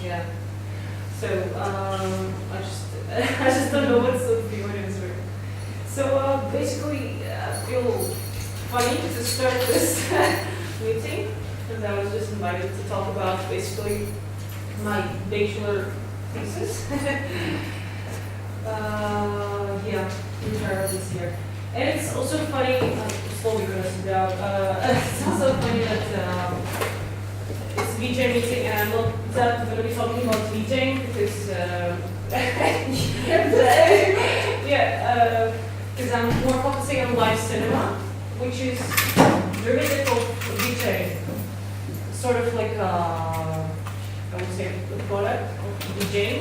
Yeah. So I just don't know what's the audience with. So basically, I feel funny to start this meeting because I was just invited to talk about basically my bachelor thesis. Yeah, in this year. And it's also funny, slowly going to sit down, it's also funny that it's VJ meeting and I'm not that going to be talking about VJing because, because I'm more focusing on live cinema, which is derivative of VJ, sort of like I would say a product of VJing.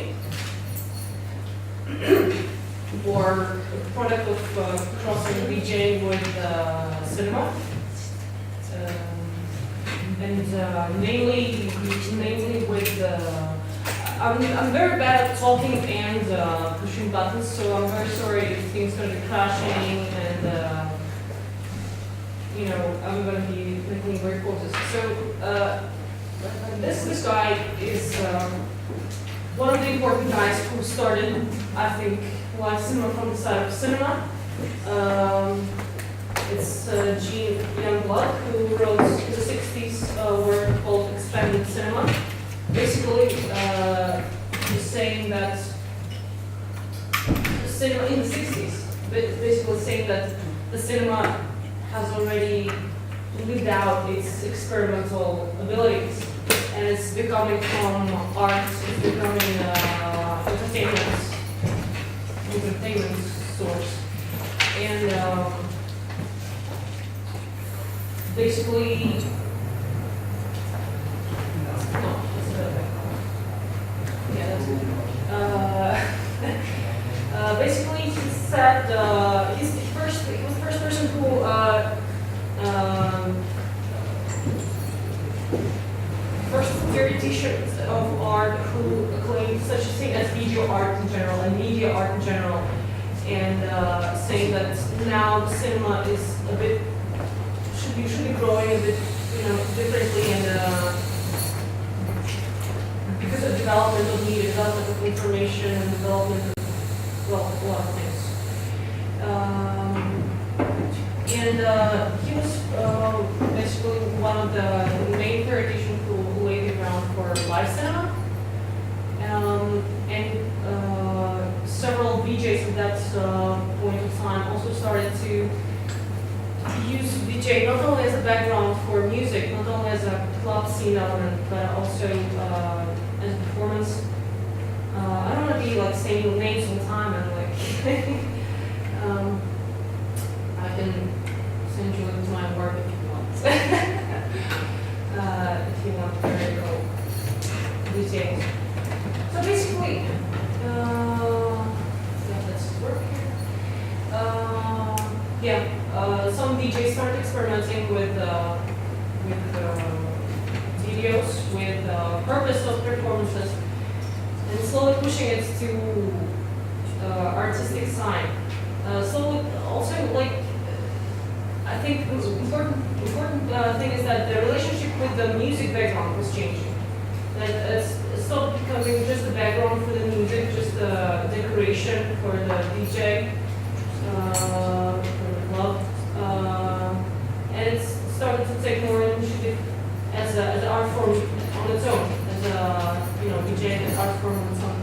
Or a product of crossing VJ with cinema, and mainly with. I'm very bad at talking and pushing buttons, so I'm very sorry if things are going to be crashing and I'm going to be making very pauses. So this guy is one of the important guys who started, I think, live cinema from the side of cinema. It's Gene Youngblood, who wrote in the 60s a work called Expanded Cinema. Basically, he's saying that the cinema in the 60s, basically saying that the cinema has already lived out its experimental abilities, and it's becoming from art, it's becoming entertainment source. And basically, basically he said he was the first person who first theoretician of art who claimed such a thing as video art in general and media art in general, and saying that now the cinema is a bit should be growing a bit differently, and because of development of media, development of information, and development of a lot of things. And he was basically one of the main theoreticians who laid the ground for live cinema. And several VJs at that point of time also started to use VJ not only as a background for music, not only as a club scene element, but also as a performance. I don't want to be like saying names all the time and like I can send you into my work if you want. If you want very little details. So basically, let's work here. Some DJs started experimenting with videos, with purpose of performances, and slowly pushing it to artistic side. So also, like, I think the important thing is that the relationship with the music background was changing. That it stopped becoming just the background for the music, just the decoration for the DJ, for the club, and it started to take more initiative as an art form on its own, as a DJ and art form on its own.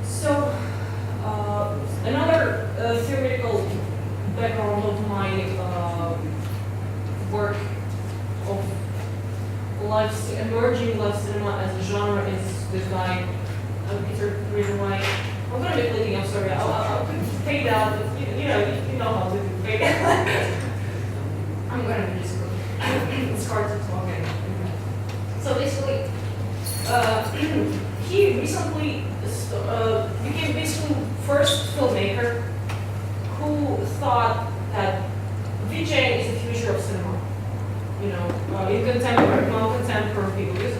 So another theoretical background of my work of emerging live cinema as a genre is this guy, Peter Greenway. I'm going to be bleeding, I'm sorry. I'll fade out, but you know how to do fade out. I'm going to be just it's hard to talk anyway. So basically, he recently became basically first filmmaker who thought that VJing is the future of cinema. In contemporary, non-contemporary people. Because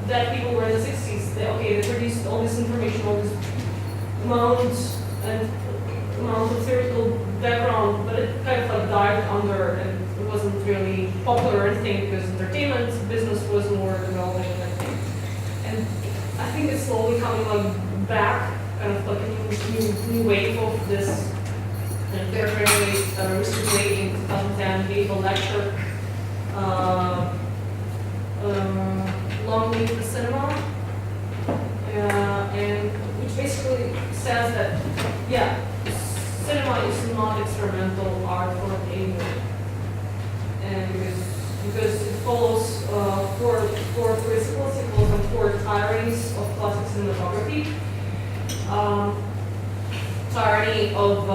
that people were in the 60s. They produced all this information, all this amount of theoretical background, but it kind of like died under, and it wasn't really popular or anything, because entertainment business was more developing and everything. And I think it's slowly coming like back, kind of like a new wave of this. And very recently in 2010 gave a lecture, Long Live the Cinema, and which basically says that, yeah, cinema is not experimental art for anyone, and because it follows four principles. It follows on four tyrannies of classic cinematography. Tyranny of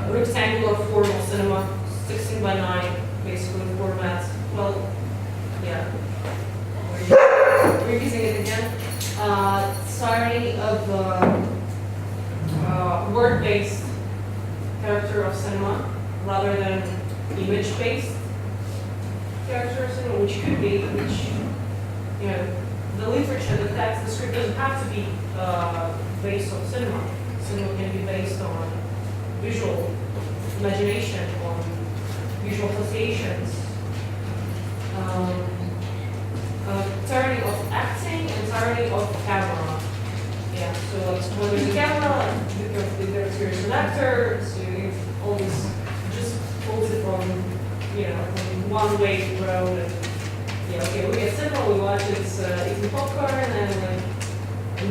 rectangular formal cinema, 16:9, basically format. Well, yeah, we're using it again. Tyranny of word-based character of cinema rather than image-based character of cinema, which could be, you know, the literature, the text, the script doesn't have to be based on cinema. Cinema can be based on visual imagination, on visual associations, tyranny of acting and tyranny of camera. Yeah, so like when there's a camera, there's an actor, so it's always just pulls it from, you know, from one way road. And, yeah, okay, we get cinema, we watch it, eating popcorn, and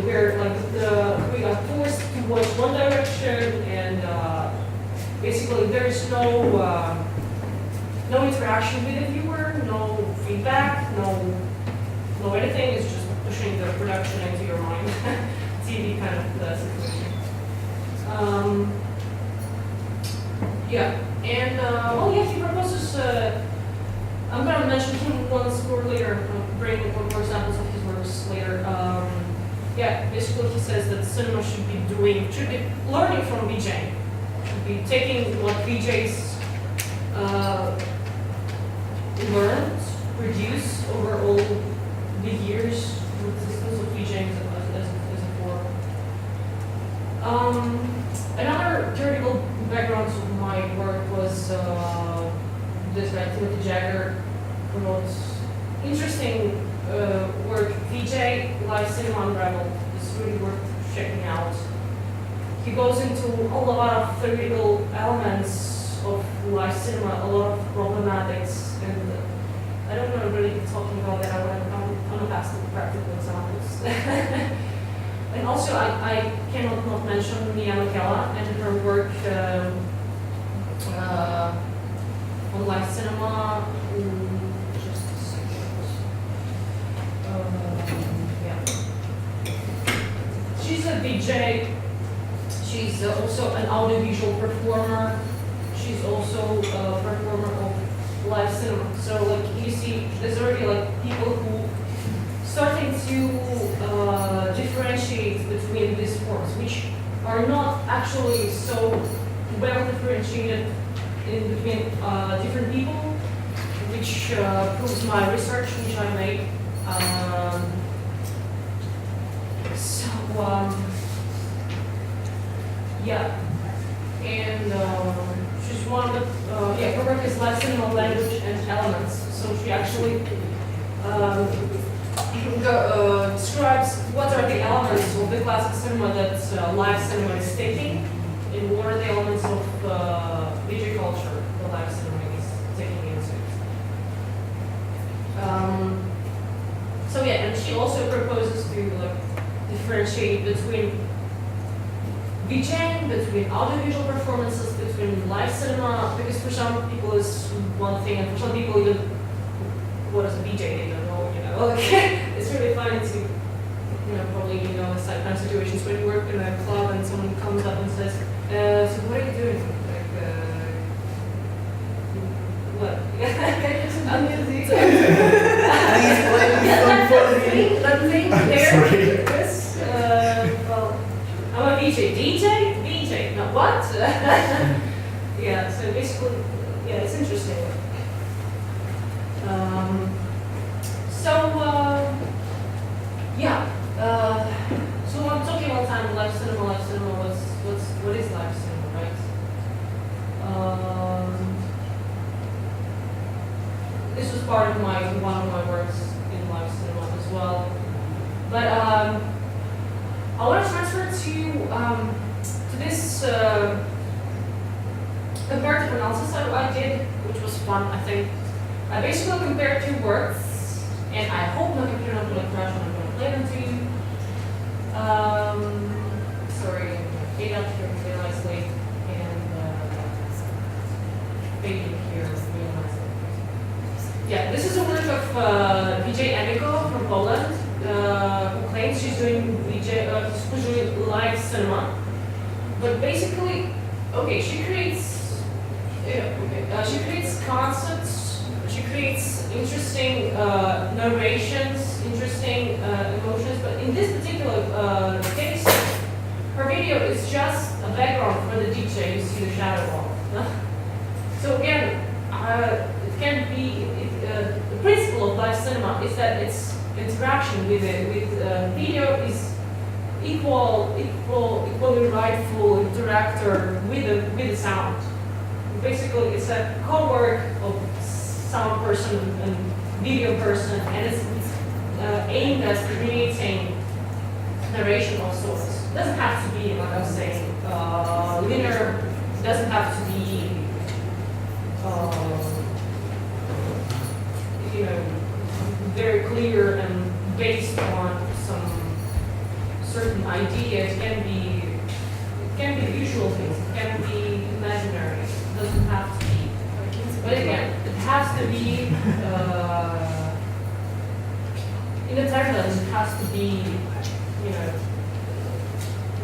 we're like we are forced to watch one direction, and basically there's no interaction with the viewer, no feedback, no anything. It's just pushing the production into your mind, TV kind of situation. Yeah, and well, yeah, he proposes. I'm going to mention him once more later, bring more examples of his works later. Yeah, basically he says that cinema should be learning from VJ. Should be taking what VJs learned, produced over all the years of existence of VJ as a form. Another theoretical background of my work was this guy, Timothy Jagger, wrote interesting work, VJ Live Cinema Unraveled. It's really worth checking out. He goes into a lot of theoretical elements of live cinema, a lot of problematics, and I don't know really talking about that. I'm going to pass the practical examples. And also, I cannot not mention Mia Makela and her work on live cinema. Just a second. Yeah. She's a VJ. She's also an audiovisual performer. She's also a performer of live cinema. So, like, you see, there's already like people who starting to differentiate between these forms, which are not actually so well differentiated in between different people, which proves my research, which I made. Yeah, and she's one of the, her work is live cinema language and elements. So she actually describes what are the elements of the classic cinema that live cinema is taking, and what are the elements of VJ culture the live cinema is taking into. So yeah, and she also proposes to differentiate between VJ, between audiovisual performances, between live cinema, because for some people it's one thing, and for some people even what is a VJ, they don't know, it's really fun to, probably, it's like kind of situations when you work in a club and someone comes up and says, so what are you doing? What? I'm music. That thing there, yes, well, I'm a VJ. DJ? VJ, no, what? Yeah, so basically, yeah, it's interesting. So I'm talking all the time live cinema, what is live cinema, right? part of one of my works in live cinema as well. But I want to transfer to this comparative analysis I did, which was fun, I think. I basically compared two works, and I hope my computer not going to crash when I'm going to play them to you. Sorry, fade out here really nicely, and fade in here really nicely. Yeah, this is a work of VJ Emiko from Poland, who claims she's doing live cinema. But basically, okay, she creates concepts. She creates interesting narrations, interesting emotions. But in this particular case, her video is just a background for the DJ you see the shadow of. So again, it can be the principle of live cinema is that its interaction with video is equally rightful interactor with the sound. Basically, it's a co-work of sound person and video person, and it's aimed at creating narration of sorts. It doesn't have to be, like I was saying, linear. It doesn't have to be, very clear and based on some certain idea. It can be visual things. It can be imaginary. It doesn't have to be. But again, it has to be in the timelines. It has to be,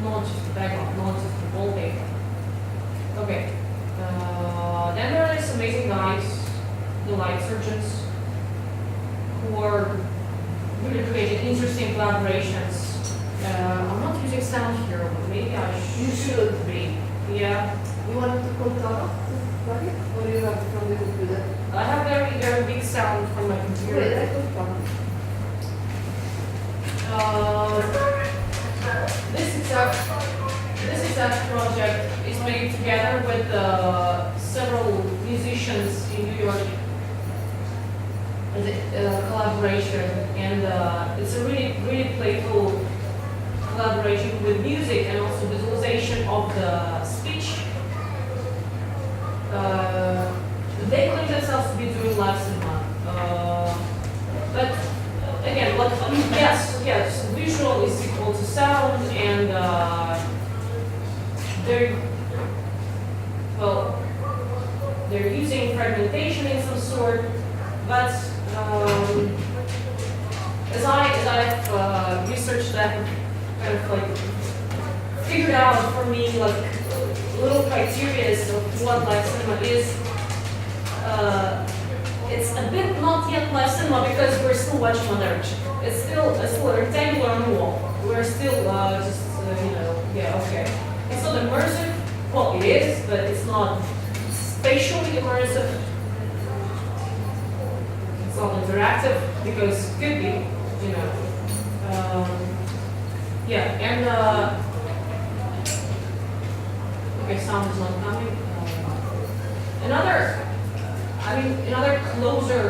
not just the background, not just the wallpaper. Okay. Then there are these amazing guys, the light surgeons, who are really creating interesting collaborations. I'm not using sound here, but maybe I should be. Yeah. You want to control it? Or do you have from the computer? I have very, very big sound from my computer. Wait, I could This exact project is made together with several musicians in New York. Collaboration, and it's a really, really playful collaboration with music and also visualization of the speech. They claim themselves to be doing live cinema, but again, yes, visual is equal to sound, and they're using fragmentation in some sort, but as I've researched that, kind of like figured out for me like little criteria of what live cinema is. It's a bit not yet live cinema because we're still watching on direction. It's still a rectangular on the wall. We're still okay. It's not immersive. Well, it is, but it's not spatially immersive. It's not interactive because it could be, okay, sound is not coming. Another closer